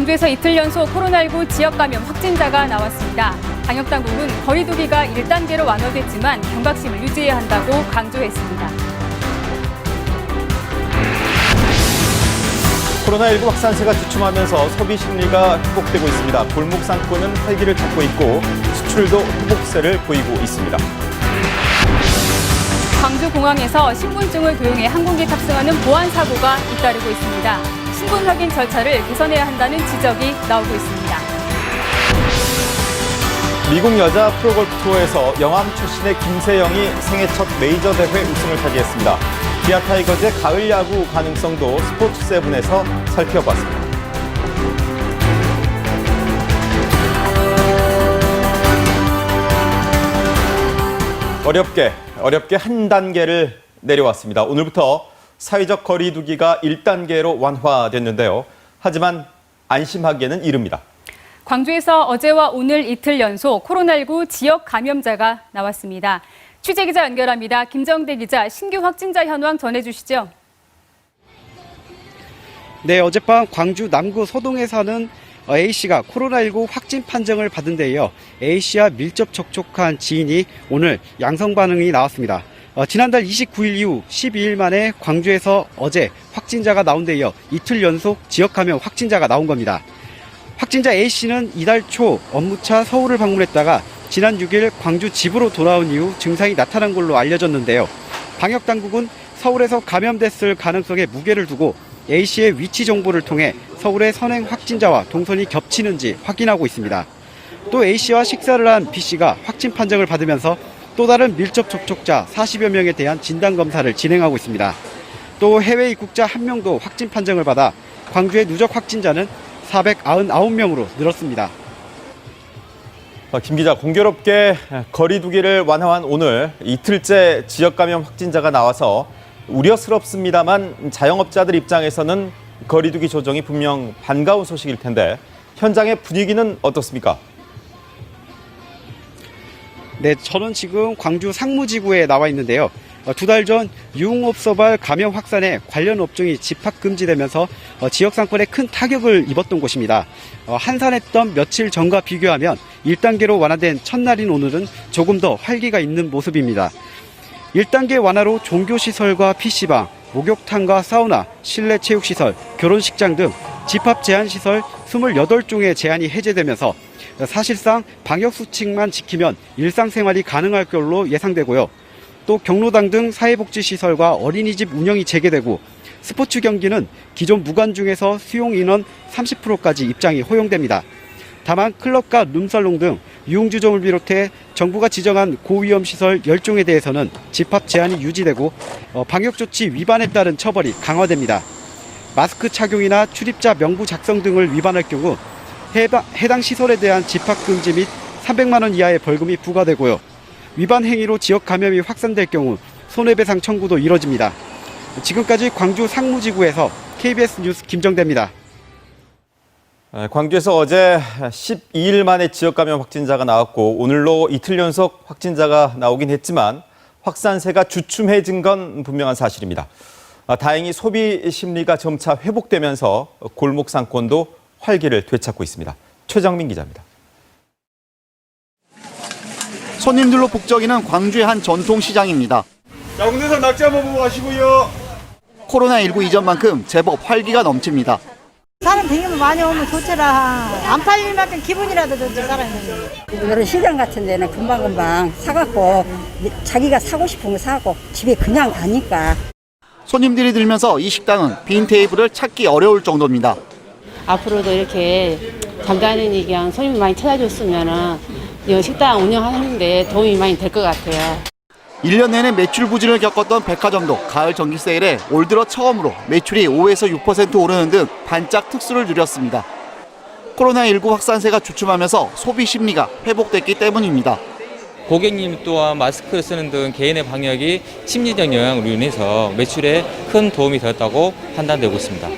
광주에서 이틀 연속 코로나19 지역 감염 확진자가 나왔습니다. 방역당국은 거리 두기가 1단계로 완화됐지만 경각심을 유지해야 한다고 강조했습니다. 코로나19 확산세가 주춤하면서 소비 심리가 회복되고 있습니다. 골목 상권은 활기를 찾고 있고 수출도 회복세를 보이고 있습니다. 광주공항에서 신분증을 도용해 항공기 탑승하는 보안 사고가 잇따르고 있습니다. 신분 확인 절차를 개선해야 한다는 지적이 나오고 있습니다. 미국 여자 프로골프 투어에서 영암 출신의 김세영이 생애 첫 메이저 대회 우승을 차지했습니다. 기아 타이거즈의 가을 야구 가능성도 스포츠7에서 살펴봤습니다. 어렵게 한 단계를 내려왔습니다. 오늘부터 사회적 거리 두기가 1단계로 완화됐는데요. 하지만 안심하기에는 이릅니다. 광주에서 어제와 오늘 이틀 연속 코로나19 지역 감염자가 나왔습니다. 취재기자 연결합니다. 김정대 기자, 신규 확진자 현황 전해주시죠. 네, 어젯밤 광주 남구 소동에 사는 A씨가 코로나19 확진 판정을 받은 데이어 A씨와 밀접 접촉한 지인이 오늘 양성 반응이 나왔습니다. 지난달 29일 이후 12일 만에 광주에서 어제 확진자가 나온 데 이어 이틀 연속 지역 감염 확진자가 나온 겁니다. 확진자 A씨는 이달 초 업무차 서울을 방문했다가 지난 6일 광주 집으로 돌아온 이후 증상이 나타난 걸로 알려졌는데요. 방역당국은 서울에서 감염됐을 가능성에 무게를 두고 A씨의 위치 정보를 통해 서울의 선행 확진자와 동선이 겹치는지 확인하고 있습니다. 또 A씨와 식사를 한 B씨가 확진 판정을 받으면서 또 다른 밀접 접촉자 40여 명에 대한 진단검사를 진행하고 있습니다. 또 해외 입국자 1명도 확진 판정을 받아 광주의 누적 확진자는 499명으로 늘었습니다. 김 기자, 공교롭게 거리 두기를 완화한 오늘 이틀째 지역 감염 확진자가 나와서 우려스럽습니다만 자영업자들 입장에서는 거리 두기 조정이 분명 반가운 소식일 텐데 현장의 분위기는 어떻습니까? 네, 저는 지금 광주 상무지구에 나와 있는데요. 2달 전 유흥업소발 감염 확산에 관련 업종이 집합금지되면서 지역 상권에 큰 타격을 입었던 곳입니다. 한산했던 며칠 전과 비교하면 1단계로 완화된 첫날인 오늘은 조금 더 활기가 있는 모습입니다. 1단계 완화로 종교시설과 PC방, 목욕탕과 사우나, 실내 체육시설, 결혼식장 등 집합 제한시설 28종의 제한이 해제되면서 사실상 방역수칙만 지키면 일상생활이 가능할 걸로 예상되고요. 또 경로당 등 사회복지시설과 어린이집 운영이 재개되고 스포츠 경기는 기존 무관중에서 수용 인원 30%까지 입장이 허용됩니다. 다만 클럽과 룸살롱 등 유흥주점을 비롯해 정부가 지정한 고위험 시설 10종에 대해서는 집합 제한이 유지되고 방역조치 위반에 따른 처벌이 강화됩니다. 마스크 착용이나 출입자 명부 작성 등을 위반할 경우 해당 시설에 대한 집합금지 및 300만 원 이하의 벌금이 부과되고요. 위반 행위로 지역 감염이 확산될 경우 손해배상 청구도 이뤄집니다. 지금까지 광주 상무지구에서 KBS 뉴스 김정대입니다. 광주에서 어제 12일 만에 지역 감염 확진자가 나왔고 오늘로 이틀 연속 확진자가 나오긴 했지만 확산세가 주춤해진 건 분명한 사실입니다. 다행히 소비 심리가 점차 회복되면서 골목 상권도 활기를 되찾고 있습니다. 최정민 기자입니다. 손님들로 북적이는 광주의 한 전통시장입니다. 자, 홍대산 낙지 한번 보고 가시고요. 코로나19 이전만큼 제법 활기가 넘칩니다. 사람 되게 많이 오면 좋더라. 안 팔릴 만큼 기분이라도 좋지, 사람이. 이런 시장 같은 데는 금방금방 사갖고 자기가 사고 싶은 거 사고 집에 그냥 가니까. 손님들이 들면서 이 식당은 빈 테이블을 찾기 어려울 정도입니다. 앞으로도 이렇게 잠깐이니 그냥 손님 많이 찾아줬으면 식당 운영하는데 도움이 많이 될 것 같아요. 1년 내내 매출 부진을 겪었던 백화점도 가을 정기 세일에 올 들어 처음으로 매출이 5에서 6% 오르는 등 반짝 특수를 누렸습니다. 코로나19 확산세가 주춤하면서 소비 심리가 회복됐기 때문입니다. 고객님 또한 마스크 쓰는 등 개인의 방역이 심리적 영향으로 인해서 매출에 큰 도움이 되었다고 판단되고 있습니다.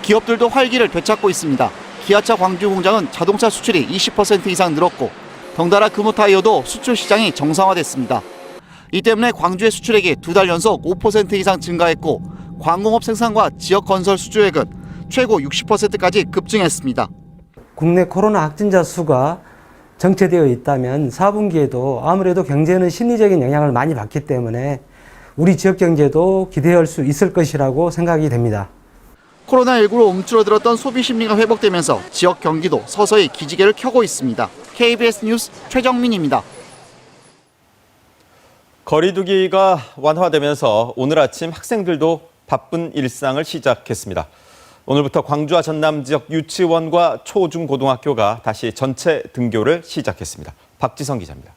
기업들도 활기를 되찾고 있습니다. 기아차 광주 공장은 자동차 수출이 20% 이상 늘었고 덩달아 금호타이어도 수출 시장이 정상화됐습니다. 이 때문에 광주의 수출액이 2달 연속 5% 이상 증가했고 광공업 생산과 지역 건설 수주액은 최고 60%까지 급증했습니다. 국내 코로나 확진자 수가 정체되어 있다면 4분기에도 아무래도 경제는 심리적인 영향을 많이 받기 때문에 우리 지역 경제도 기대할 수 있을 것이라고 생각이 됩니다. 코로나19로 움츠러들었던 소비 심리가 회복되면서 지역 경기도 서서히 기지개를 켜고 있습니다. KBS 뉴스 최정민입니다. 거리두기가 완화되면서 오늘 아침 학생들도 바쁜 일상을 시작했습니다. 오늘부터 광주와 전남 지역 유치원과 초중고등학교가 다시 전체 등교를 시작했습니다. 박지성 기자입니다.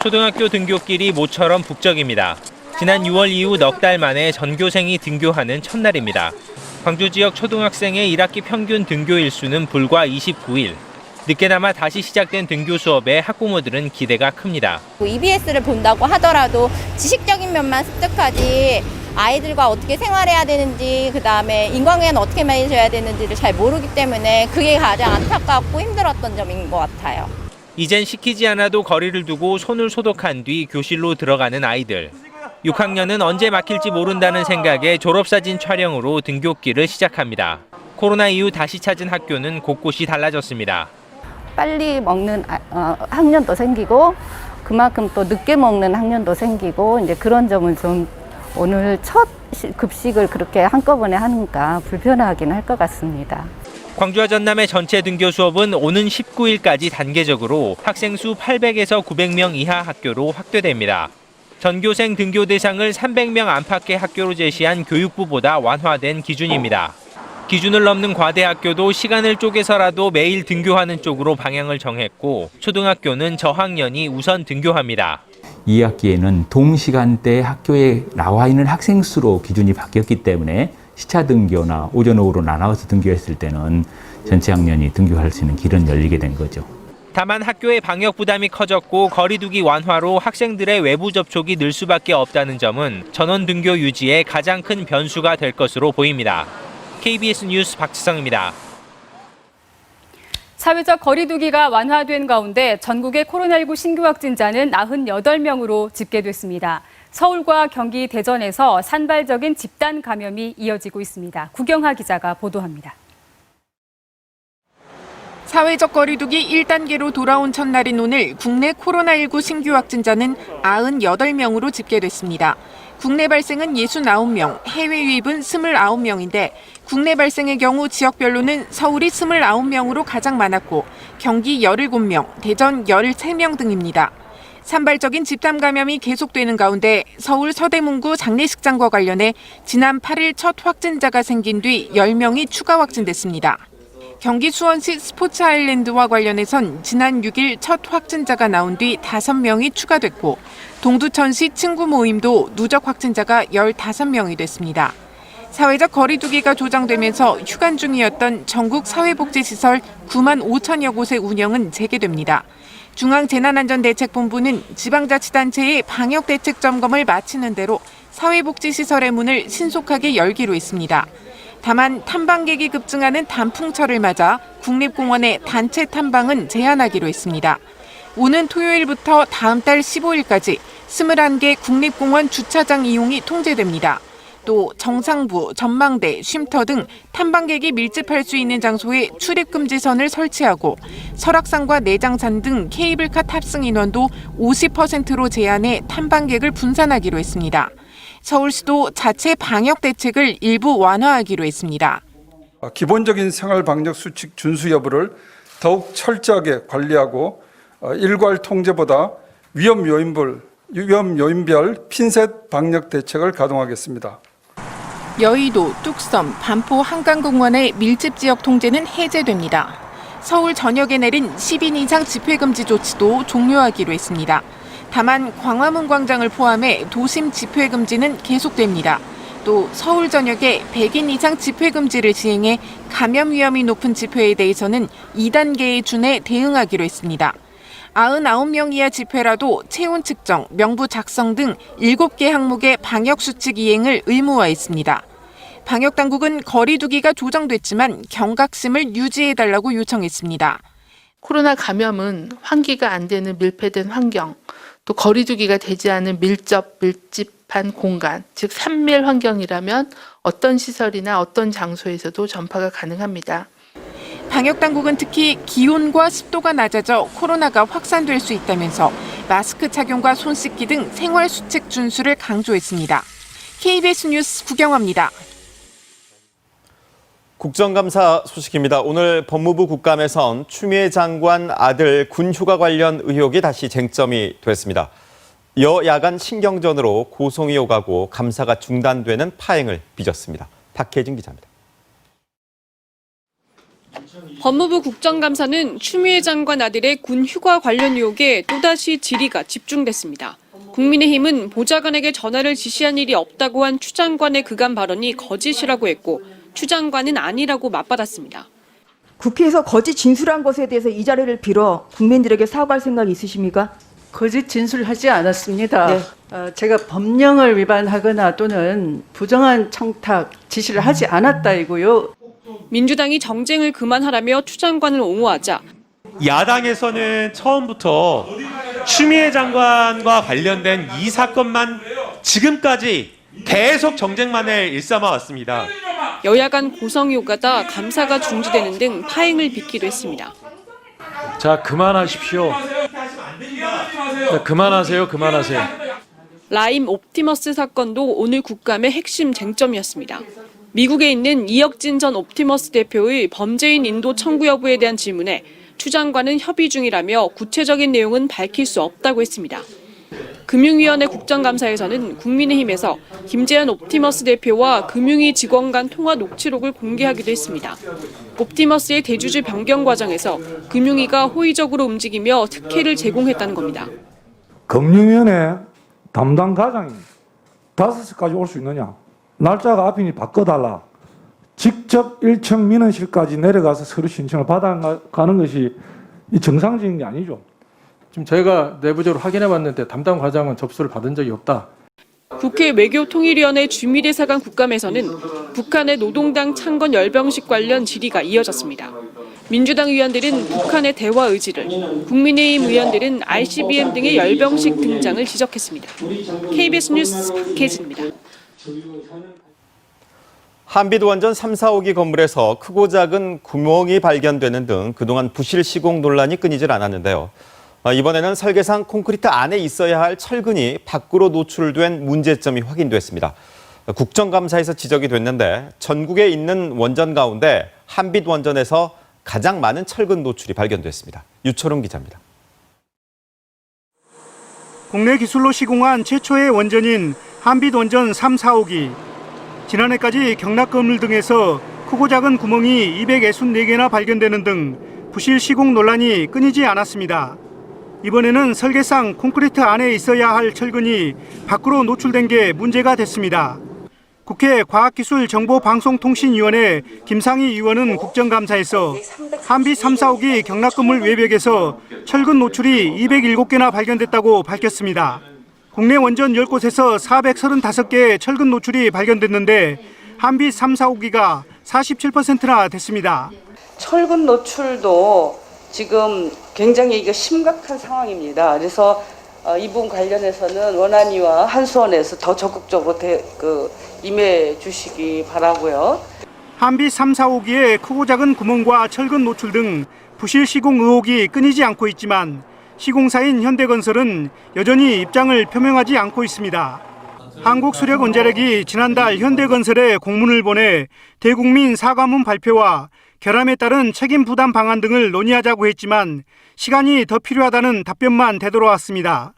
초등학교 등교길이 모처럼 북적입니다. 지난 6월 이후 넉 달 만에 전교생이 등교하는 첫날입니다. 광주 지역 초등학생의 1학기 평균 등교 일수는 불과 29일. 늦게나마 다시 시작된 등교 수업에 학부모들은 기대가 큽니다. EBS를 본다고 하더라도 지식적인 면만 습득하지 아이들과 어떻게 생활해야 되는지 그다음에 인간관계는 어떻게 맺어야 되는지를 잘 모르기 때문에 그게 가장 안타깝고 힘들었던 점인 것 같아요. 이젠 시키지 않아도 거리를 두고 손을 소독한 뒤 교실로 들어가는 아이들. 6학년은 언제 막힐지 모른다는 생각에 졸업사진 촬영으로 등교길을 시작합니다. 코로나 이후 다시 찾은 학교는 곳곳이 달라졌습니다. 빨리 먹는 학년도 생기고 그만큼 또 늦게 먹는 학년도 생기고 이제 그런 점은 좀 오늘 첫 급식을 그렇게 한꺼번에 하니까 불편하긴 할 것 같습니다. 광주와 전남의 전체 등교 수업은 오는 19일까지 단계적으로 학생 수 800에서 900명 이하 학교로 확대됩니다. 전교생 등교 대상을 300명 안팎의 학교로 제시한 교육부보다 완화된 기준입니다. 기준을 넘는 과대학교도 시간을 쪼개서라도 매일 등교하는 쪽으로 방향을 정했고 초등학교는 저학년이 우선 등교합니다. 2학기에는 동시간대 학교에 나와 있는 학생 수로 기준이 바뀌었기 때문에 시차 등교나 오전 오후로 나눠서 등교했을 때는 전체 학년이 등교할 수 있는 길은 열리게 된 거죠. 다만 학교의 방역 부담이 커졌고 거리두기 완화로 학생들의 외부 접촉이 늘 수밖에 없다는 점은 전원 등교 유지에 가장 큰 변수가 될 것으로 보입니다. KBS 뉴스 박지성입니다. 사회적 거리두기가 완화된 가운데 전국의 코로나19 신규 확진자는 98명으로 집계됐습니다. 서울과 경기 대전에서 산발적인 집단 감염이 이어지고 있습니다. 구경하 기자가 보도합니다. 사회적 거리두기 1단계로 돌아온 첫날인 오늘 국내 코로나19 신규 확진자는 98명으로 집계됐습니다. 국내 발생은 69명, 해외 유입은 29명인데 국내 발생의 경우 지역별로는 서울이 29명으로 가장 많았고 경기 17명, 대전 13명 등입니다. 산발적인 집단 감염이 계속되는 가운데 서울 서대문구 장례식장과 관련해 지난 8일 첫 확진자가 생긴 뒤 10명이 추가 확진됐습니다. 경기 수원시 스포츠 아일랜드와 관련해선 지난 6일 첫 확진자가 나온 뒤 5명이 추가됐고 동두천시 친구 모임도 누적 확진자가 15명이 됐습니다. 사회적 거리두기가 조정되면서 휴관 중이었던 전국 사회복지시설 9만 5천여 곳의 운영은 재개됩니다. 중앙재난안전대책본부는 지방자치단체의 방역대책 점검을 마치는 대로 사회복지시설의 문을 신속하게 열기로 했습니다. 다만 탐방객이 급증하는 단풍철을 맞아 국립공원의 단체 탐방은 제한하기로 했습니다. 오는 토요일부터 다음 달 15일까지 21개 국립공원 주차장 이용이 통제됩니다. 또 정상부, 전망대, 쉼터 등 탐방객이 밀집할 수 있는 장소에 출입금지선을 설치하고 설악산과 내장산 등 케이블카 탑승 인원도 50%로 제한해 탐방객을 분산하기로 했습니다. 서울시도 자체 방역 대책을 일부 완화하기로 했습니다. 기본적인 생활 방역 수칙 준수 여부를 더욱 철저하게 관리하고 일괄 통제보다 위험 요인별 핀셋 방역 대책을 가동하겠습니다. 여의도, 뚝섬, 반포 한강공원의 밀집 지역 통제는 해제됩니다. 서울 전역에 내린 10인 이상 집회 금지 조치도 종료하기로 했습니다. 다만 광화문 광장을 포함해 도심 집회 금지는 계속됩니다. 또 서울 전역에 100인 이상 집회 금지를 시행해 감염 위험이 높은 집회에 대해서는 2단계에 준해 대응하기로 했습니다. 99명 이하 집회라도 체온 측정, 명부 작성 등 7개 항목의 방역 수칙 이행을 의무화했습니다. 방역당국은 거리두기가 조정됐지만 경각심을 유지해달라고 요청했습니다. 코로나 감염은 환기가 안 되는 밀폐된 환경, 또 거리두기가 되지 않은 밀집 밀접한 공간, 즉 산밀 환경이라면 어떤 시설이나 어떤 장소에서도 전파가 가능합니다. 방역당국은 특히 기온과 습도가 낮아져 코로나가 확산될 수 있다면서 마스크 착용과 손 씻기 등 생활수칙 준수를 강조했습니다. KBS 뉴스 구경화입니다. 국정감사 소식입니다. 오늘 법무부 국감에선 추미애 장관 아들 군휴가 관련 의혹이 다시 쟁점이 됐습니다. 여야간 신경전으로 고성이 오가고 감사가 중단되는 파행을 빚었습니다. 박혜진 기자입니다. 법무부 국정감사는 추미애 장관 아들의 군 휴가 관련 의혹에 또다시 질의가 집중됐습니다. 국민의힘은 보좌관에게 전화를 지시한 일이 없다고 한 추 장관의 그간 발언이 거짓이라고 했고 추 장관은 아니라고 맞받았습니다. 국회에서 거짓 진술한 것에 대해서 이 자리를 빌어 국민들에게 사과할 생각이 있으십니까? 거짓 진술하지 않았습니다. 네. 제가 법령을 위반하거나 또는 부정한 청탁 지시를 하지 않았다이고요. 민주당이 정쟁을 그만하라며 추 장관을 옹호하자 야당에서는 처음부터 추미애 장관과 관련된 이 사건만 지금까지 계속 정쟁만을 일삼아왔습니다. 여야 간 고성이 오가다 감사가 중지되는 등 파행을 빚기도 했습니다. 자, 그만하십시오. 그만하세요. 라임 옵티머스 사건도 오늘 국감의 핵심 쟁점이었습니다. 미국에 있는 이혁진 전 옵티머스 대표의 범죄인 인도 청구 여부에 대한 질문에 추 장관은 협의 중이라며 구체적인 내용은 밝힐 수 없다고 했습니다. 금융위원회 국정감사에서는 국민의힘에서 김재현 옵티머스 대표와 금융위 직원 간 통화 녹취록을 공개하기도 했습니다. 옵티머스의 대주주 변경 과정에서 금융위가 호의적으로 움직이며 특혜를 제공했다는 겁니다. 금융위원회 담당 과장이 5시까지 올 수 있느냐? 날짜가 앞이니 바꿔달라. 직접 1층 민원실까지 내려가서 서류 신청을 받아가는 것이 정상적인 게 아니죠. 지금 저희가 내부적으로 확인해봤는데 담당 과장은 접수를 받은 적이 없다. 국회 외교통일위원회 주미래사관 국감에서는 북한의 노동당 창건 열병식 관련 질의가 이어졌습니다. 민주당 의원들은 북한의 대화 의지를, 국민의힘 의원들은 ICBM 등의 열병식 등장을 지적했습니다. KBS 뉴스 박혜진입니다. 한빛 원전 3, 4호기 건물에서 크고 작은 구멍이 발견되는 등 그동안 부실 시공 논란이 끊이질 않았는데요. 이번에는 설계상 콘크리트 안에 있어야 할 철근이 밖으로 노출된 문제점이 확인됐습니다. 국정감사에서 지적이 됐는데 전국에 있는 원전 가운데 한빛 원전에서 가장 많은 철근 노출이 발견됐습니다. 유철웅 기자입니다. 국내 기술로 시공한 최초의 원전인 한빛 원전 3, 4호기. 지난해까지 경락 건물 등에서 크고 작은 구멍이 264개나 발견되는 등 부실 시공 논란이 끊이지 않았습니다. 이번에는 설계상 콘크리트 안에 있어야 할 철근이 밖으로 노출된 게 문제가 됐습니다. 국회 과학기술정보방송통신위원회 김상희 의원은 국정감사에서 한빛 3, 4호기 경락건물 외벽에서 철근 노출이 207개나 발견됐다고 밝혔습니다. 국내 원전 10곳에서 435개의 철근 노출이 발견됐는데 한빛 3, 4호기가 47%나 됐습니다. 철근 노출도 지금 굉장히 이게 심각한 상황입니다. 그래서 이 부분 관련해서는 원안위와 한수원에서 더 적극적으로 임해 주시기 바라고요. 한빛 3, 4호기의 크고 작은 구멍과 철근 노출 등 부실 시공 의혹이 끊이지 않고 있지만 시공사인 현대건설은 여전히 입장을 표명하지 않고 있습니다. 한국수력원자력이 지난달 현대건설에 공문을 보내 대국민 사과문 발표와 결함에 따른 책임 부담 방안 등을 논의하자고 했지만 시간이 더 필요하다는 답변만 되돌아왔습니다.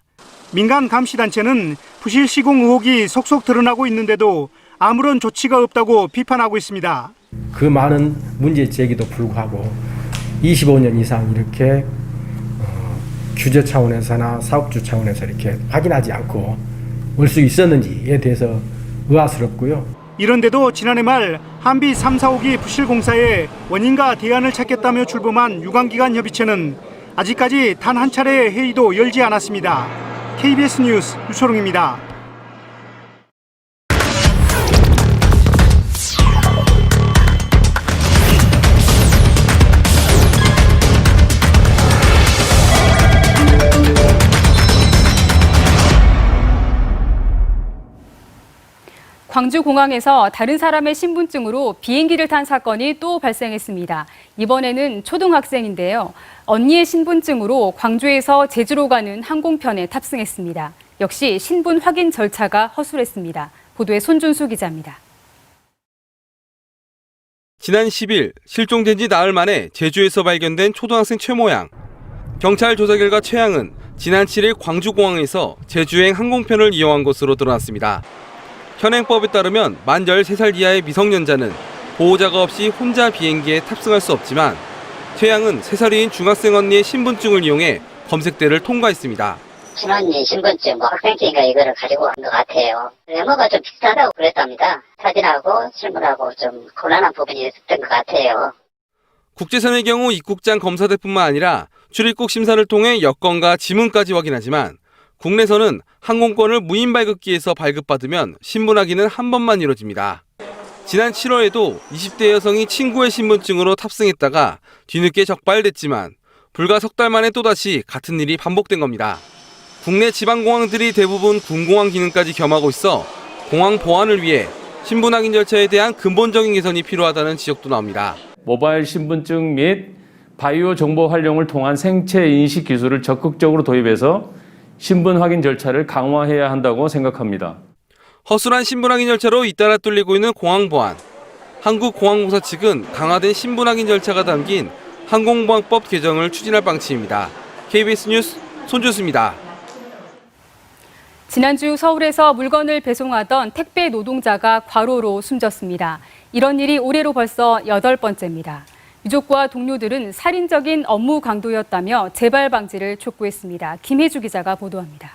민간 감시단체는 부실 시공 의혹이 속속 드러나고 있는데도 아무런 조치가 없다고 비판하고 있습니다. 그 많은 문제 제기도 불구하고 25년 이상 이렇게 규제 차원에서나 사업주 차원에서 이렇게 확인하지 않고 올 수 있었는지에 대해서 의아스럽고요. 이런데도 지난해 말 한빛 3, 4호기 부실 공사의 원인과 대안을 찾겠다며 출범한 유관기관 협의체는 아직까지 단 한 차례의 회의도 열지 않았습니다. KBS 뉴스 유초롱입니다. 광주공항에서 다른 사람의 신분증으로 비행기를 탄 사건이 또 발생했습니다. 이번에는 초등학생인데요. 언니의 신분증으로 광주에서 제주로 가는 항공편에 탑승했습니다. 역시 신분 확인 절차가 허술했습니다. 보도에 손준수 기자입니다. 지난 10일 실종된 지 나흘 만에 제주에서 발견된 초등학생 최 모양. 경찰 조사 결과 최 양은 지난 7일 광주공항에서 제주행 항공편을 이용한 것으로 드러났습니다. 현행법에 따르면 만 13살 이하의 미성년자는 보호자가 없이 혼자 비행기에 탑승할 수 없지만 최 양은 3살인 중학생 언니의 신분증을 이용해 검색대를 통과했습니다. 친언니 신분증, 학생증인가 이거를 가지고 간 것 같아요. 외모가 좀 비슷하다고 그랬답니다. 사진하고 실물하고 좀 곤란한 부분이 있었던 것 같아요. 국제선의 경우 입국장 검사대뿐만 아니라 출입국 심사를 통해 여권과 지문까지 확인하지만 국내선은 항공권을 무인 발급기에서 발급받으면 신분 확인은 한 번만 이루어집니다. 지난 7월에도 20대 여성이 친구의 신분증으로 탑승했다가 뒤늦게 적발됐지만 불과 석 달 만에 또다시 같은 일이 반복된 겁니다. 국내 지방공항들이 대부분 군공항 기능까지 겸하고 있어 공항 보안을 위해 신분 확인 절차에 대한 근본적인 개선이 필요하다는 지적도 나옵니다. 모바일 신분증 및 바이오 정보 활용을 통한 생체 인식 기술을 적극적으로 도입해서 신분 확인 절차를 강화해야 한다고 생각합니다. 허술한 신분 확인 절차로 잇따라 뚫리고 있는 공항 보안. 한국공항공사 측은 강화된 신분 확인 절차가 담긴 항공보안법 개정을 추진할 방침입니다. KBS 뉴스 손준수입니다. 지난주 서울에서 물건을 배송하던 택배 노동자가 과로로 숨졌습니다. 이런 일이 올해로 벌써 8번째입니다. 유족과 동료들은 살인적인 업무 강도였다며 재발 방지를 촉구했습니다. 김혜주 기자가 보도합니다.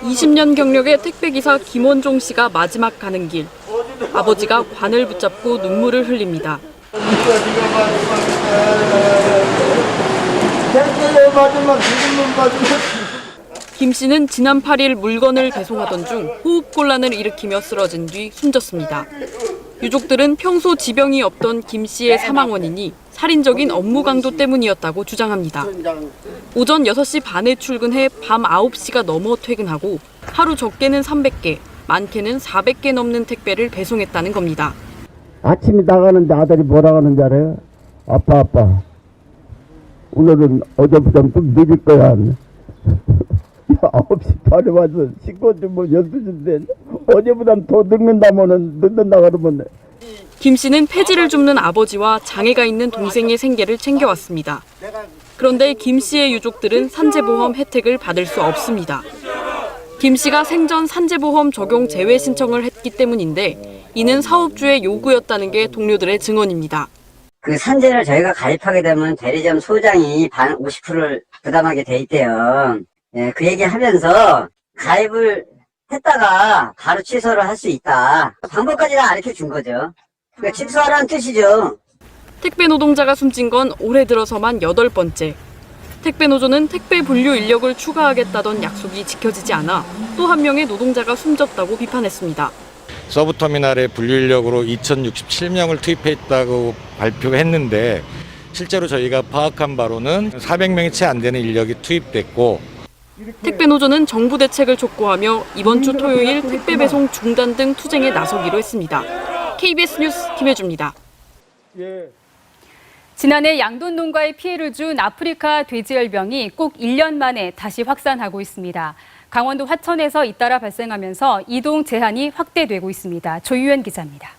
20년 경력의 택배기사 김원종 씨가 마지막 가는 길. 아버지가 관을 붙잡고 눈물을 흘립니다. 김 씨는 지난 8일 물건을 배송하던 중 호흡곤란을 일으키며 쓰러진 뒤 숨졌습니다. 유족들은 평소 지병이 없던 김 씨의 사망 원인이 살인적인 업무 강도 때문이었다고 주장합니다. 오전 6시 반에 출근해 밤 9시가 넘어 퇴근하고 하루 적게는 300개, 많게는 400개 넘는 택배를 배송했다는 겁니다. 아침에 나가는데 아들이 뭐라 하는지 알아요? 아빠 오늘은 어제보다 좀 늦을 거야. 9시 반에 와서 씻고 좀 12시인데 어제보단 더 늦는다 그러면. 김 씨는 폐지를 줍는 아버지와 장애가 있는 동생의 생계를 챙겨왔습니다. 그런데 김 씨의 유족들은 산재보험 혜택을 받을 수 없습니다. 김 씨가 생전 산재보험 적용 제외 신청을 했기 때문인데 이는 사업주의 요구였다는 게 동료들의 증언입니다. 그 산재를 저희가 가입하게 되면 대리점 소장이 50%를 부담하게 돼 있대요. 예, 그 얘기하면서 가입을 했다가 바로 취소를 할 수 있다. 방법까지 다 가르쳐 준 거죠. 그러니까 취소하라는 뜻이죠. 택배 노동자가 숨진 건 올해 들어서만 8번째. 택배 노조는 택배 분류 인력을 추가하겠다던 약속이 지켜지지 않아 또 한 명의 노동자가 숨졌다고 비판했습니다. 서브터미널에 분류 인력으로 2,067명을 투입했다고 발표했는데 실제로 저희가 파악한 바로는 400명이 채 안 되는 인력이 투입됐고 택배 노조는 정부 대책을 촉구하며 이번 주 토요일 택배 배송 중단 등 투쟁에 나서기로 했습니다. KBS 뉴스 김혜주입니다. 지난해 양돈 농가에 피해를 준 아프리카 돼지열병이 꼭 1년 만에 다시 확산하고 있습니다. 강원도 화천에서 잇따라 발생하면서 이동 제한이 확대되고 있습니다. 조유현 기자입니다.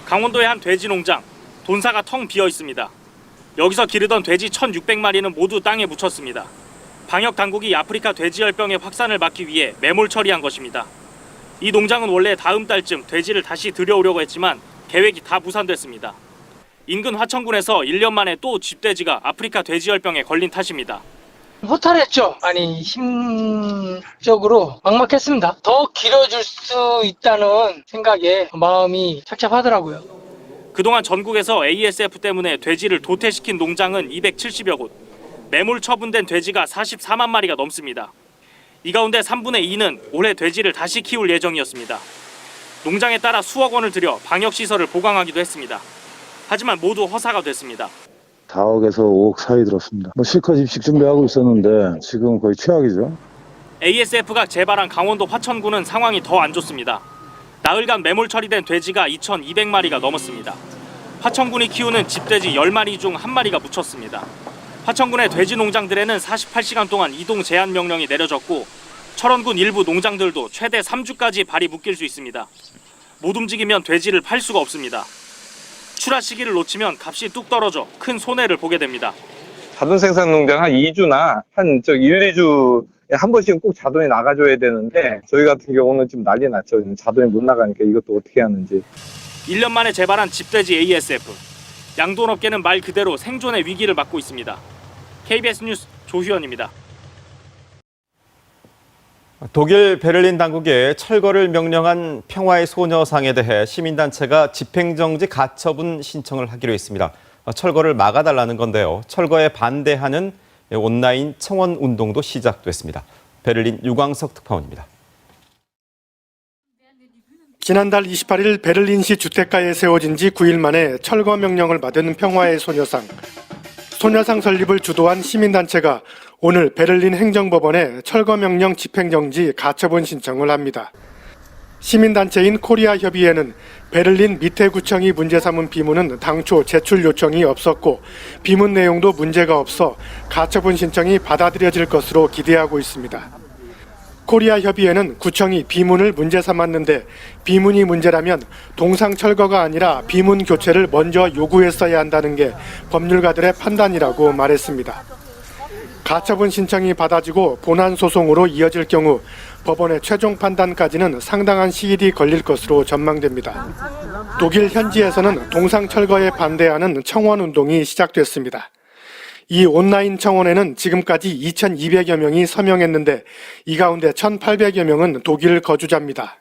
강원도의 한 돼지 농장, 돈사가 텅 비어 있습니다. 여기서 기르던 돼지 1,600마리는 모두 땅에 묻혔습니다. 방역 당국이 아프리카 돼지열병의 확산을 막기 위해 매몰 처리한 것입니다. 이 농장은 원래 다음 달쯤 돼지를 다시 들여오려고 했지만 계획이 다 무산됐습니다. 인근 화천군에서 1년 만에 또 쥐돼지가 아프리카 돼지열병에 걸린 탓입니다. 허탈했죠. 아니 심적으로 막막했습니다. 더 길어질 수 있다는 생각에 마음이 착잡하더라고요. 그동안 전국에서 ASF 때문에 돼지를 도태시킨 농장은 270여 곳, 매몰 처분된 돼지가 44만 마리가 넘습니다. 이 가운데 3분의 2는 올해 돼지를 다시 키울 예정이었습니다. 농장에 따라 수억 원을 들여 방역시설을 보강하기도 했습니다. 하지만 모두 허사가 됐습니다. 4억에서 5억 사이 들었습니다. 실컷 입식 준비하고 있었는데 지금 거의 최악이죠. ASF가 재발한 강원도 화천군은 상황이 더 안 좋습니다. 나흘간 매몰 처리된 돼지가 2,200마리가 넘었습니다. 화천군이 키우는 집돼지 10마리 중 1마리가 묻혔습니다. 화천군의 돼지 농장들에는 48시간 동안 이동 제한 명령이 내려졌고 철원군 일부 농장들도 최대 3주까지 발이 묶일 수 있습니다. 못 움직이면 돼지를 팔 수가 없습니다. 출하 시기를 놓치면 값이 뚝 떨어져 큰 손해를 보게 됩니다. 자동 생산 농장 한 2주나 한 1, 2주에 한 번씩은 꼭 자동이 나가줘야 되는데 저희 같은 경우는 지금 난리 났죠. 자동이 못 나가니까 이것도 어떻게 하는지. 1년 만에 재발한 집돼지 ASF. 양돈업계는 말 그대로 생존의 위기를 맞고 있습니다. KBS 뉴스 조희원입니다. 독일 베를린 당국의 철거를 명령한 평화의 소녀상에 대해 시민단체가 집행정지 가처분 신청을 하기로 했습니다. 철거를 막아달라는 건데요. 철거에 반대하는 온라인 청원 운동도 시작됐습니다. 베를린 유광석 특파원입니다. 지난달 28일 베를린시 주택가에 세워진 지 9일 만에 철거 명령을 받은 평화의 소녀상. 소녀상 설립을 주도한 시민단체가 오늘 베를린 행정법원에 철거 명령 집행정지 가처분 신청을 합니다. 시민단체인 코리아협의회는 베를린 미테구청이 문제 삼은 비문은 당초 제출 요청이 없었고 비문 내용도 문제가 없어 가처분 신청이 받아들여질 것으로 기대하고 있습니다. 코리아협의회는 구청이 비문을 문제 삼았는데 비문이 문제라면 동상 철거가 아니라 비문 교체를 먼저 요구했어야 한다는 게 법률가들의 판단이라고 말했습니다. 가처분 신청이 받아지고 본안 소송으로 이어질 경우 법원의 최종 판단까지는 상당한 시일이 걸릴 것으로 전망됩니다. 독일 현지에서는 동상 철거에 반대하는 청원 운동이 시작됐습니다. 이 온라인 청원에는 지금까지 2,200여 명이 서명했는데 이 가운데 1,800여 명은 독일 거주자입니다.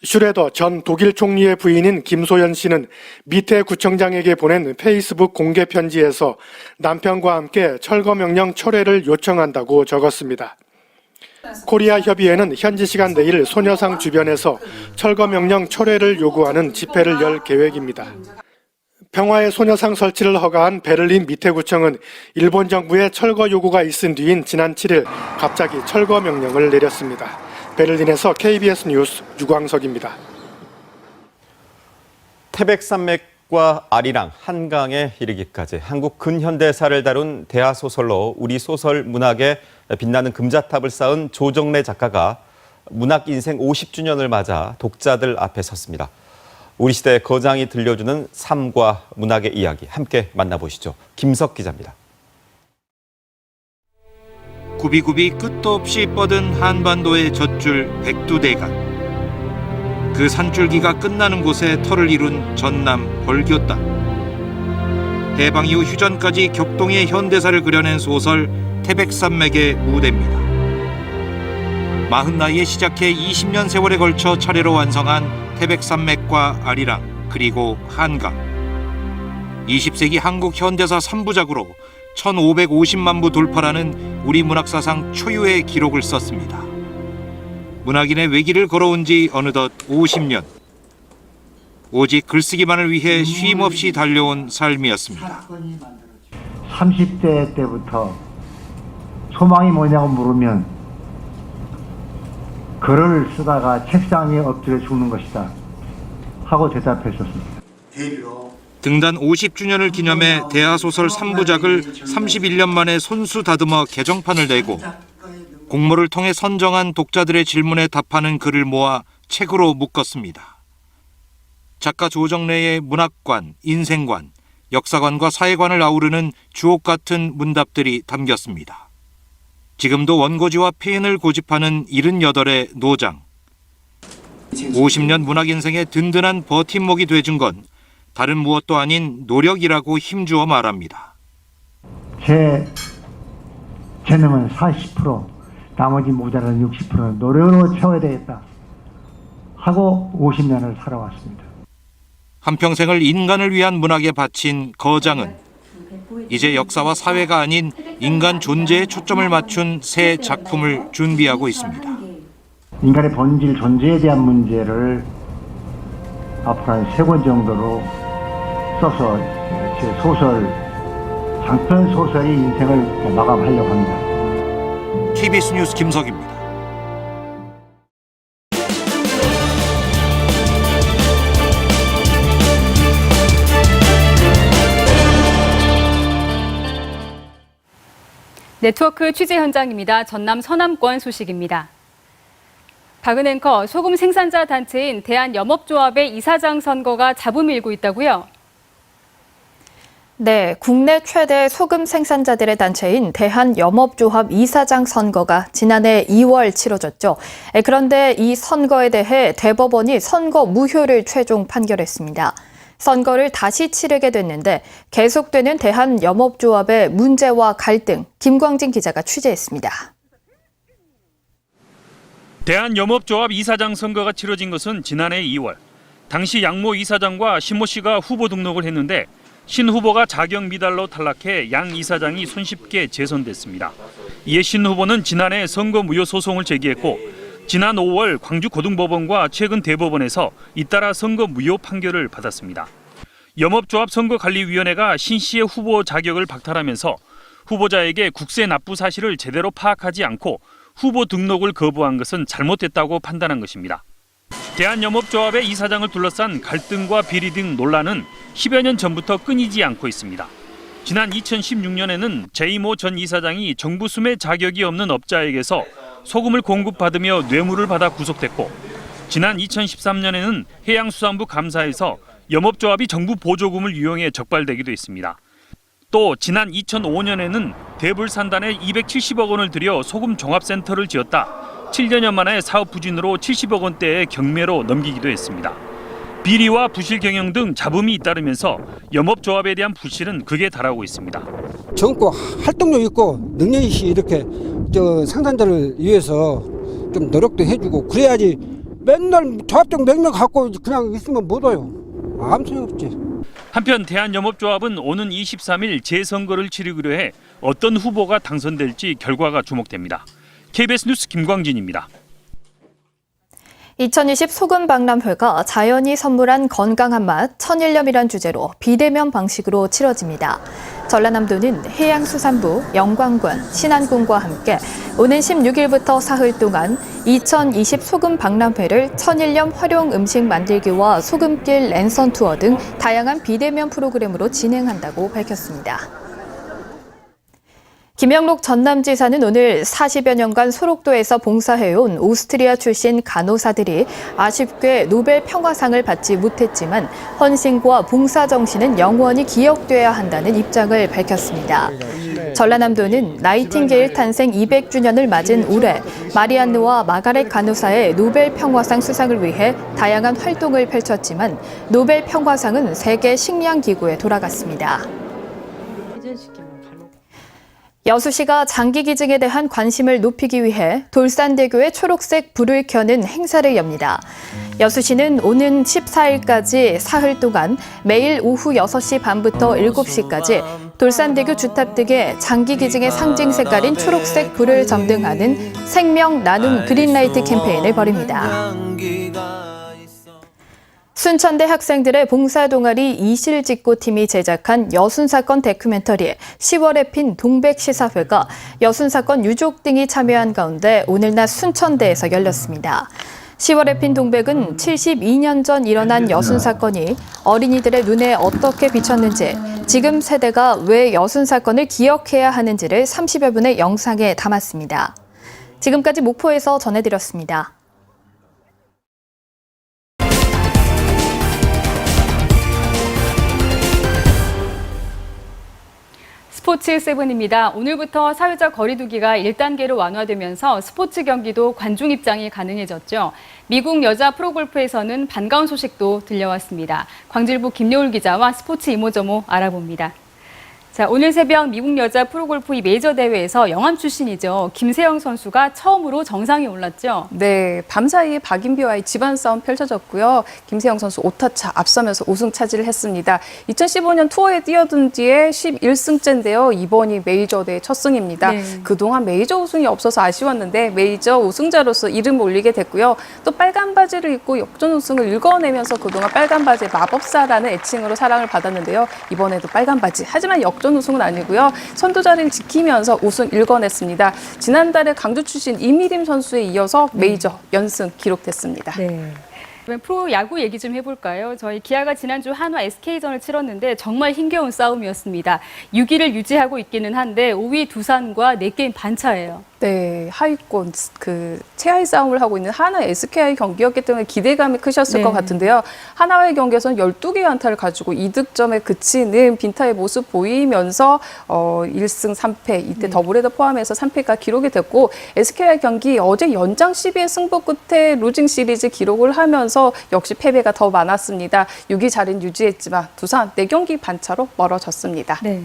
슈레더 전 독일 총리의 부인인 김소연 씨는 미테 구청장에게 보낸 페이스북 공개 편지에서 남편과 함께 철거 명령 철회를 요청한다고 적었습니다. 코리아 협의회는 현지 시간 내일 소녀상 주변에서 철거 명령 철회를 요구하는 집회를 열 계획입니다. 평화의 소녀상 설치를 허가한 베를린 미테구청은 일본 정부의 철거 요구가 있은 뒤인 지난 7일 갑자기 철거 명령을 내렸습니다. 베를린에서 KBS 뉴스 유광석입니다. 태백산맥과 아리랑, 한강에 이르기까지 한국 근현대사를 다룬 대하소설로 우리 소설 문학에 빛나는 금자탑을 쌓은 조정래 작가가 문학 인생 50주년을 맞아 독자들 앞에 섰습니다. 우리 시대의 거장이 들려주는 삶과 문학의 이야기 함께 만나보시죠. 김석 기자입니다. 굽이굽이 끝도 없이 뻗은 한반도의 젖줄 백두대간. 그 산줄기가 끝나는 곳에 터를 이룬 전남 벌교 땅. 해방 이후 휴전까지 격동의 현대사를 그려낸 소설 태백산맥의 무대입니다. 40나이에 시작해 20년 세월에 걸쳐 차례로 완성한 태백산맥과 아리랑 그리고 한강. 20세기 한국 현대사 3부작으로 1550만 부 돌파라는 우리 문학사상 초유의 기록을 썼습니다. 문학인의 외길을 걸어온 지 어느덧 50년. 오직 글쓰기만을 위해 쉼없이 달려온 삶이었습니다. 30대 때부터 소망이 뭐냐고 물으면 글을 쓰다가 책상 위에 엎드려 죽는 것이다 하고 대답했었습니다. 등단 50주년을 기념해 대하소설 3부작을 31년 만에 손수 다듬어 개정판을 내고 공모를 통해 선정한 독자들의 질문에 답하는 글을 모아 책으로 묶었습니다. 작가 조정래의 문학관, 인생관, 역사관과 사회관을 아우르는 주옥 같은 문답들이 담겼습니다. 지금도 원고지와 표현을 고집하는 78의 노장. 50년 문학 인생의 든든한 버팀목이 돼준 건 다른 무엇도 아닌 노력이라고 힘주어 말합니다. 제 재능은 40%, 나머지 모자라는 60%는 노력으로 채워야 되겠다 하고 50년을 살아왔습니다. 한평생을 인간을 위한 문학에 바친 거장은 이제 역사와 사회가 아닌 인간 존재에 초점을 맞춘 새 작품을 준비하고 있습니다. 인간의 본질 존재에 대한 문제를 앞으로 한 3권 정도로 써서 제 소설, 장편 소설의 인생을 마감하려고 합니다. KBS 뉴스 김석입니다. 네트워크 취재 현장입니다. 전남 서남권 소식입니다. 박은 앵커, 소금 생산자 단체인 대한염업조합의 이사장 선거가 잡음을 일고 있다고요? 네, 국내 최대 소금 생산자들의 단체인 대한염업조합 이사장 선거가 지난해 2월 치러졌죠. 그런데 이 선거에 대해 대법원이 선거 무효를 최종 판결했습니다. 선거를 다시 치르게 됐는데 계속되는 대한염업조합의 문제와 갈등, 김광진 기자가 취재했습니다. 대한염업조합 이사장 선거가 치러진 것은 지난해 2월. 당시 양모 이사장과 신모 씨가 후보 등록을 했는데 신 후보가 자격 미달로 탈락해 양 이사장이 손쉽게 재선됐습니다. 이에 신 후보는 지난해 선거 무효 소송을 제기했고 지난 5월 광주고등법원과 최근 대법원에서 잇따라 선거 무효 판결을 받았습니다. 염업조합 선거관리위원회가 신 씨의 후보 자격을 박탈하면서 후보자에게 국세 납부 사실을 제대로 파악하지 않고 후보 등록을 거부한 것은 잘못됐다고 판단한 것입니다. 대한염업조합의 이사장을 둘러싼 갈등과 비리 등 논란은 10여 년 전부터 끊이지 않고 있습니다. 지난 2016년에는 제이모 전 이사장이 정부 수매 자격이 없는 업자에게서 소금을 공급받으며 뇌물을 받아 구속됐고 지난 2013년에는 해양수산부 감사에서 염업조합이 정부 보조금을 이용해 적발되기도 했습니다. 또 지난 2005년에는 대불산단에 270억 원을 들여 소금 종합센터를 지었다. 7여 만에 사업 부진으로 70억 원대의 경매로 넘기기도 했습니다. 비리와 부실 경영 등 잡음이 잇따르면서 염업조합에 대한 불신은 극에 달하고 있습니다. 젊고 활동력 있고 능력이 이렇게 생산자를 위해서 좀 노력도 해주고 그래야지 맨날 조합장 명령 갖고 그냥 있으면 못 와요. 아무 소용 없지. 한편 대한염업조합은 오는 23일 재선거를 치르기로 해 어떤 후보가 당선될지 결과가 주목됩니다. KBS 뉴스 김광진입니다. 2020 소금 박람회가 자연이 선물한 건강한 맛, 천일염이란 주제로 비대면 방식으로 치러집니다. 전라남도는 해양수산부, 영광군, 신안군과 함께 오는 16일부터 사흘 동안 2020 소금 박람회를 천일염 활용 음식 만들기와 소금길 랜선 투어 등 다양한 비대면 프로그램으로 진행한다고 밝혔습니다. 김영록 전남지사는 오늘 40여 년간 소록도에서 봉사해온 오스트리아 출신 간호사들이 아쉽게 노벨 평화상을 받지 못했지만 헌신과 봉사 정신은 영원히 기억돼야 한다는 입장을 밝혔습니다. 전라남도는 나이팅게일 탄생 200주년을 맞은 올해 마리안느와 마가렛 간호사의 노벨 평화상 수상을 위해 다양한 활동을 펼쳤지만 노벨 평화상은 세계 식량기구에 돌아갔습니다. 여수시가 장기 기증에 대한 관심을 높이기 위해 돌산대교에 초록색 불을 켜는 행사를 엽니다. 여수시는 오는 14일까지 사흘 동안 매일 오후 6시 반부터 7시까지 돌산대교 주탑 등에 장기 기증의 상징 색깔인 초록색 불을 점등하는 생명 나눔 그린라이트 캠페인을 벌입니다. 순천대 학생들의 봉사동아리 이실직고팀이 제작한 여순사건 다큐멘터리 10월에 핀 동백시사회가 여순사건 유족 등이 참여한 가운데 오늘 낮 순천대에서 열렸습니다. 10월에 핀 동백은 72년 전 일어난 여순사건이 어린이들의 눈에 어떻게 비쳤는지, 지금 세대가 왜 여순사건을 기억해야 하는지를 30여 분의 영상에 담았습니다. 지금까지 목포에서 전해드렸습니다. 스포츠 세븐입니다. 오늘부터 사회적 거리두기가 1단계로 완화되면서 스포츠 경기도 관중 입장이 가능해졌죠. 미국 여자 프로골프에서는 반가운 소식도 들려왔습니다. 광주일보 김여울 기자와 스포츠 이모저모 알아봅니다. 자, 오늘 새벽 미국 여자 프로골프 메이저 대회에서 영암 출신이죠. 김세영 선수가 처음으로 정상에 올랐죠. 네, 밤사이 박인비와의 집안 싸움 펼쳐졌고요. 김세영 선수 5타차 앞서면서 우승 차지를 했습니다. 2015년 투어에 뛰어든 뒤에 11승째인데요. 이번이 메이저 대회 첫 승입니다. 네. 그동안 메이저 우승이 없어서 아쉬웠는데 메이저 우승자로서 이름을 올리게 됐고요. 또 빨간 바지를 입고 역전 우승을 일궈내면서 그동안 빨간 바지의 마법사라는 애칭으로 사랑을 받았는데요. 이번에도 빨간 바지. 하지만 역전 우승은 아니고요. 선두 자리를 지키면서 우승 일궈냈습니다. 지난달에 강주 출신 이미림 선수에 이어서 메이저 연승 기록됐습니다. 네. 그럼 프로야구 얘기 좀 해볼까요? 저희 기아가 지난주 한화 SK전을 치렀는데 정말 힘겨운 싸움이었습니다. 6위를 유지하고 있기는 한데 5위 두산과 4게임 반차예요. 네, 하위권 최하위 싸움을 하고 있는 하나 SK의 경기였기 때문에 기대감이 크셨을 것 같은데요. 하나와의 경기에서는 12개의 안타를 가지고 2득점에 그치는 빈타의 모습 보이면서 1승 3패, 이때 더블헤더 포함해서 3패가 기록이 됐고 SK의 경기 어제 연장 12회 승부 끝에 루징 시리즈 기록을 하면서 역시 패배가 더 많았습니다. 6위 자리는 유지했지만 두산 4경기 반차로 멀어졌습니다. 네.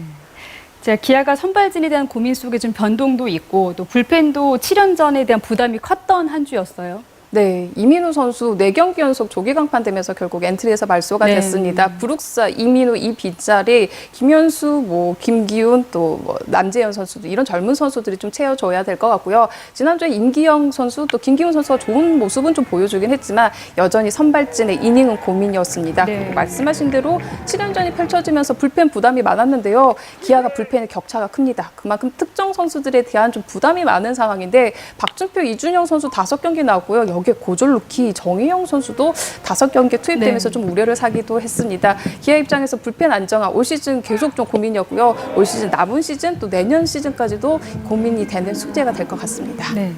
자, 기아가 선발진에 대한 고민 속에 좀 변동도 있고 또 불펜도 7연전에 대한 부담이 컸던 한 주였어요. 네, 이민우 선수 4경기 연속 조기 강판되면서 결국 엔트리에서 말소가 됐습니다. 브룩사, 이민우 이 빗자리 김현수, 김기훈 또 남재현 선수도 이런 젊은 선수들이 좀 채워줘야 될 것 같고요. 지난주에 임기영 선수 또 김기훈 선수가 좋은 모습은 좀 보여주긴 했지만 여전히 선발진의 이닝은 고민이었습니다. 말씀하신 대로 7연전이 펼쳐지면서 불펜 부담이 많았는데요. 기아가 불펜의 격차가 큽니다. 그만큼 특정 선수들에 대한 좀 부담이 많은 상황인데 박준표, 이준영 선수 5경기 나왔고요. 여기에 고졸 루키 정희영 선수도 5경기에 투입되면서 좀 우려를 사기도 했습니다. 기아 입장에서 불펜 안정화 올 시즌 계속 좀 고민이었고요. 올 시즌 남은 시즌 또 내년 시즌까지도 고민이 되는 숙제가 될 것 같습니다. 네.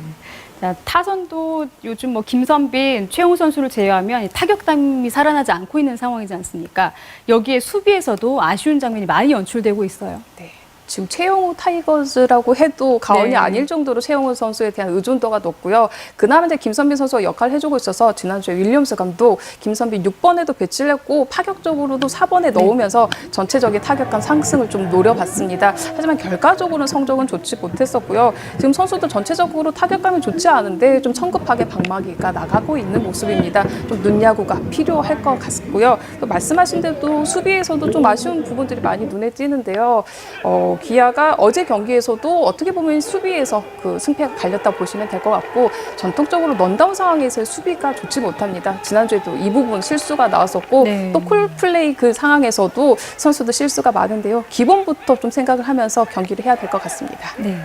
자, 타선도 요즘 김선빈, 최용우 선수를 제외하면 타격감이 살아나지 않고 있는 상황이지 않습니까? 여기에 수비에서도 아쉬운 장면이 많이 연출되고 있어요. 네. 지금 최용우 타이거즈라고 해도 과언이 아닐 정도로 최용우 선수에 대한 의존도가 높고요. 그나마 이제 김선빈 선수가 역할을 해주고 있어서 지난주에 윌리엄스 감독 김선빈 6번에도 배치를 했고 파격적으로도 4번에 넣으면서 전체적인 타격감 상승을 좀 노려봤습니다. 하지만 결과적으로는 성적은 좋지 못했었고요. 지금 선수들 전체적으로 타격감이 좋지 않은데 좀 성급하게 방망이가 나가고 있는 모습입니다. 좀 눈야구가 필요할 것 같고요. 또 말씀하신 대로 수비에서도 좀 아쉬운 부분들이 많이 눈에 띄는데요. 기아가 어제 경기에서도 어떻게 보면 수비에서 승패가 갈렸다 보시면 될 것 같고 전통적으로 넌다운 상황에서의 수비가 좋지 못합니다. 지난주에도 이 부분 실수가 나왔었고 또 콜플레이 그 상황에서도 선수들 실수가 많은데요. 기본부터 좀 생각을 하면서 경기를 해야 될 것 같습니다. 네.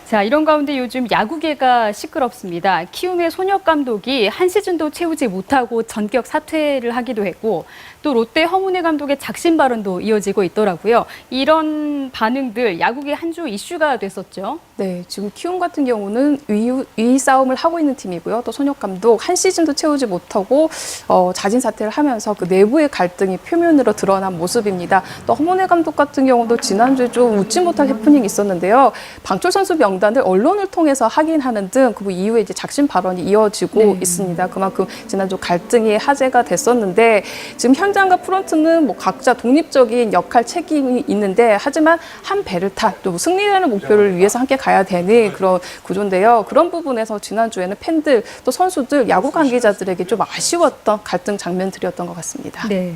자, 이런 가운데 요즘 야구계가 시끄럽습니다. 키움의 손혁 감독이 한 시즌도 채우지 못하고 전격 사퇴를 하기도 했고 또 롯데 허문회 감독의 작심 발언도 이어지고 있더라고요. 이런 반응들 야구계 한 주 이슈가 됐었죠. 네, 지금 키움 같은 경우는 위기 싸움을 하고 있는 팀이고요. 또 손혁 감독 한 시즌도 채우지 못하고 자진 사퇴를 하면서 그 내부의 갈등이 표면으로 드러난 모습입니다. 또 허문회 감독 같은 경우도 지난주에 좀 웃지 못할 해프닝이 있었는데요. 방출 선수 명단을 언론을 통해서 확인하는 등 그 이후에 이제 작심 발언이 이어지고 있습니다. 그만큼 지난주 갈등이 화제가 됐었는데 지금 현장과 프런트는 각자 독립적인 역할 책임이 있는데 하지만 한 배를 타 또 승리라는 목표를 위해서 함께 가야 되는 그런 구조인데요. 그런 부분에서 지난주에는 팬들 또 선수들 야구 관계자들에게 좀 아쉬웠던 갈등 장면들이었던 것 같습니다. 네.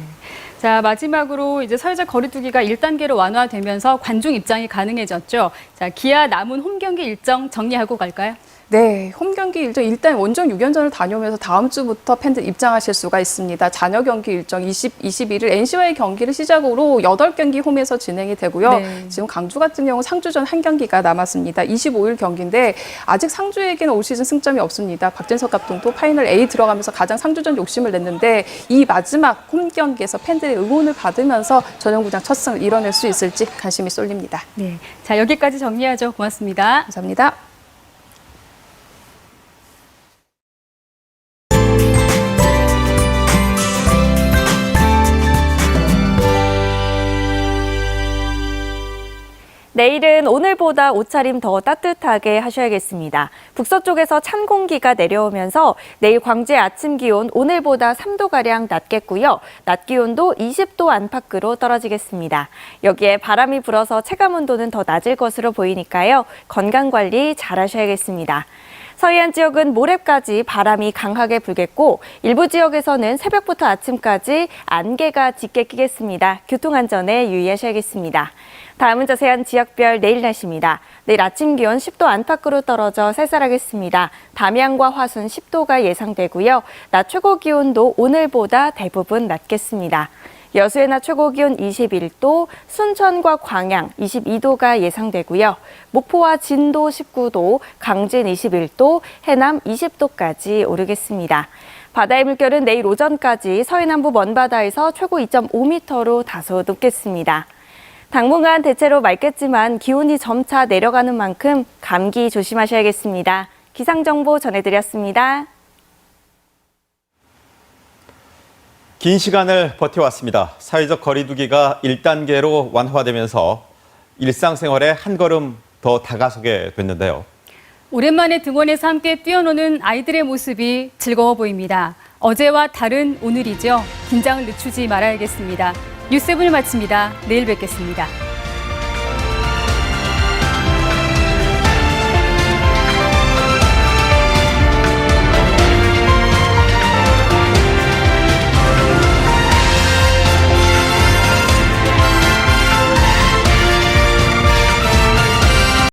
자, 마지막으로 이제 사회적 거리두기가 1단계로 완화되면서 관중 입장이 가능해졌죠. 자, 기아 남은 홈 경기 일정 정리하고 갈까요? 네, 홈 경기 일정 일단 원정 6연전을 다녀오면서 다음 주부터 팬들 입장하실 수가 있습니다. 잔여 경기 일정 21일 NC와의 경기를 시작으로 8경기 홈에서 진행이 되고요. 지금 강주 같은 경우 상주전 한 경기가 남았습니다. 25일 경기인데 아직 상주에게는 올 시즌 승점이 없습니다. 박진석 감독도 파이널 A 들어가면서 가장 상주전 욕심을 냈는데 이 마지막 홈 경기에서 팬들의 응원을 받으면서 전용구장 첫 승을 이뤄낼 수 있을지 관심이 쏠립니다. 네, 자 여기까지 정리하죠. 고맙습니다. 감사합니다. 내일은 오늘보다 옷차림 더 따뜻하게 하셔야겠습니다. 북서쪽에서 찬 공기가 내려오면서 내일 광주의 아침 기온 오늘보다 3도가량 낮겠고요. 낮 기온도 20도 안팎으로 떨어지겠습니다. 여기에 바람이 불어서 체감 온도는 더 낮을 것으로 보이니까요. 건강관리 잘 하셔야겠습니다. 서해안 지역은 모레까지 바람이 강하게 불겠고 일부 지역에서는 새벽부터 아침까지 안개가 짙게 끼겠습니다. 교통안전에 유의하셔야겠습니다. 다음은 자세한 지역별 내일 날씨입니다. 내일 아침 기온 10도 안팎으로 떨어져 쌀쌀하겠습니다. 담양과 화순 10도가 예상되고요. 낮 최고 기온도 오늘보다 대부분 낮겠습니다. 여수의 낮 최고 기온 21도, 순천과 광양 22도가 예상되고요. 목포와 진도 19도, 강진 21도, 해남 20도까지 오르겠습니다. 바다의 물결은 내일 오전까지 서해남부 먼바다에서 최고 2.5m로 다소 높겠습니다. 당분간 대체로 맑겠지만 기온이 점차 내려가는 만큼 감기 조심하셔야겠습니다. 기상정보 전해드렸습니다. 긴 시간을 버텨왔습니다. 사회적 거리두기가 1단계로 완화되면서 일상생활에 한 걸음 더 다가서게 됐는데요. 오랜만에 등원에서 함께 뛰어노는 아이들의 모습이 즐거워 보입니다. 어제와 다른 오늘이죠. 긴장을 늦추지 말아야겠습니다. 뉴스7을 마칩니다. 내일 뵙겠습니다.